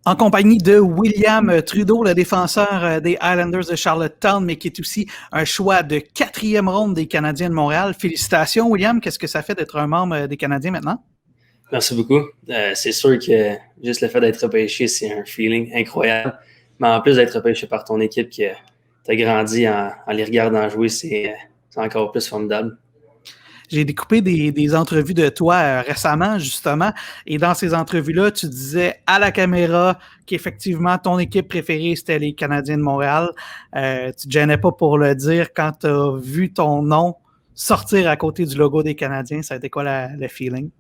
En compagnie de William Trudeau, le défenseur des Islanders de Charlottetown, mais qui est aussi un choix de 4e ronde des Canadiens de Montréal. Félicitations, William. Qu'est-ce que ça fait d'être un membre des Canadiens maintenant? Merci beaucoup. C'est sûr que juste le fait d'être repêché, c'est un feeling incroyable. Mais en plus d'être repêché par ton équipe que tu as grandi en les regardant jouer, c'est encore plus formidable. J'ai découpé des entrevues de toi récemment, justement, et dans ces entrevues-là, tu disais à la caméra qu'effectivement, ton équipe préférée, c'était les Canadiens de Montréal. Tu te gênais pas pour le dire quand tu as vu ton nom sortir à côté du logo des Canadiens. Ça a été quoi le feeling?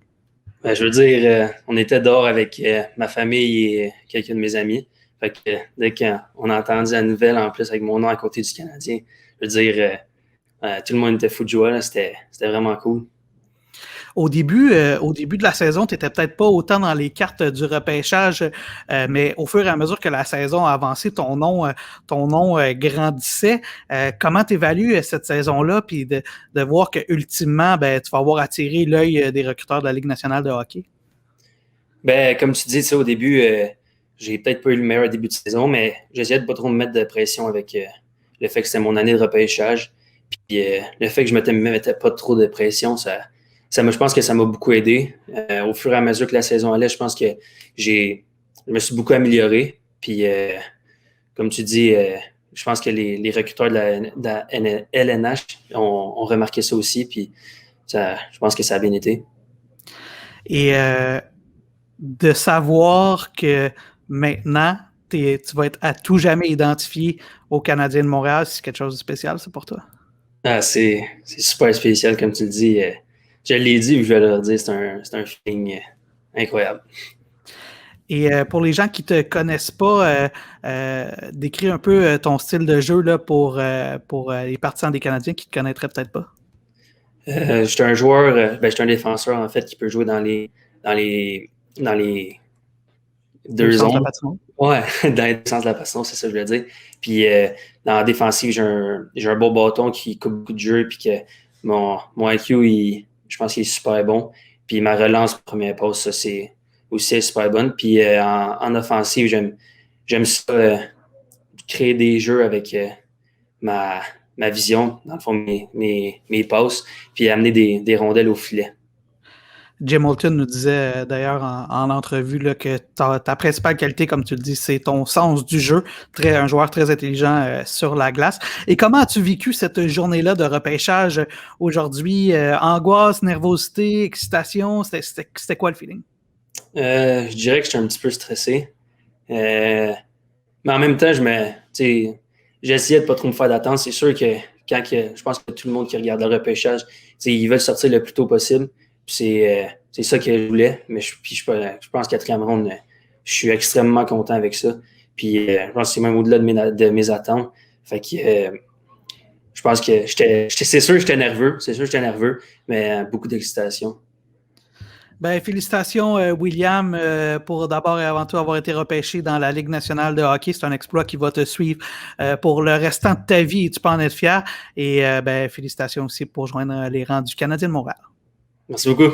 Ben, je veux dire, on était dehors avec ma famille et quelques de mes amis. Fait que dès qu'on a entendu la nouvelle, en plus avec mon nom à côté du Canadien, je veux dire, tout le monde était fou de joie. Là. C'était vraiment cool. Au début de la saison, tu n'étais peut-être pas autant dans les cartes du repêchage, mais au fur et à mesure que la saison a avancé, ton nom grandissait. Comment tu évalues cette saison-là, puis de voir que ultimement, tu vas avoir attiré l'œil des recruteurs de la Ligue nationale de hockey? Ben, comme tu dis, au début, j'ai peut-être pas eu le meilleur début de saison, mais j'essayais de pas trop me mettre de pression avec le fait que c'était mon année de repêchage. Puis le fait que je me mettais pas trop de pression, je pense que ça m'a beaucoup aidé. Au fur et à mesure que la saison allait, je pense que je me suis beaucoup amélioré. Puis, comme tu dis, je pense que les recruteurs de la LNH ont remarqué ça aussi. Puis, je pense que ça a bien été. Et de savoir que maintenant, tu vas être à tout jamais identifié aux Canadiens de Montréal, c'est quelque chose de spécial, ça, pour toi? Ah, c'est super spécial, comme tu le dis. Je l'ai dit, je vais leur dire, c'est un feeling incroyable. Et pour les gens qui ne te connaissent pas, décris un peu ton style de jeu là, pour les partisans des Canadiens qui ne te connaîtraient peut-être pas. Je suis un joueur, je suis un défenseur en fait qui peut jouer dans les deux Sens de la zones. patinoire. Ouais, dans les deux sens de la passion, c'est ça que je voulais dire. Puis dans la défensive, j'ai un beau bâton qui coupe beaucoup de jeu, puis que mon IQ, je pense qu'il est super bon. Puis ma relance première passe, ça, c'est aussi super bonne. Puis en offensive, j'aime ça, créer des jeux avec ma vision, dans le fond, mes passes, puis amener des rondelles au filet. Jim Moulton nous disait d'ailleurs en entrevue là, que ta principale qualité, comme tu le dis, c'est ton sens du jeu, un joueur très intelligent sur la glace. Et comment as-tu vécu cette journée-là de repêchage aujourd'hui? Angoisse, nervosité, excitation, c'était quoi le feeling? Je dirais que j'étais un petit peu stressé. Mais en même temps, j'essayais de pas trop me faire d'attente. C'est sûr que je pense que tout le monde qui regarde le repêchage, ils veulent sortir le plus tôt possible. C'est ça que je voulais. Mais je pense 4e ronde, je suis extrêmement content avec ça. Puis je pense que c'est même au-delà de mes attentes. Fait que je pense que c'est sûr que j'étais nerveux. C'est sûr que j'étais nerveux, mais beaucoup d'excitation. Ben, félicitations, William, pour d'abord et avant tout avoir été repêché dans la Ligue nationale de hockey. C'est un exploit qui va te suivre pour le restant de ta vie et tu peux en être fier. Et félicitations aussi pour joindre les rangs du Canadien de Montréal. Merci beaucoup.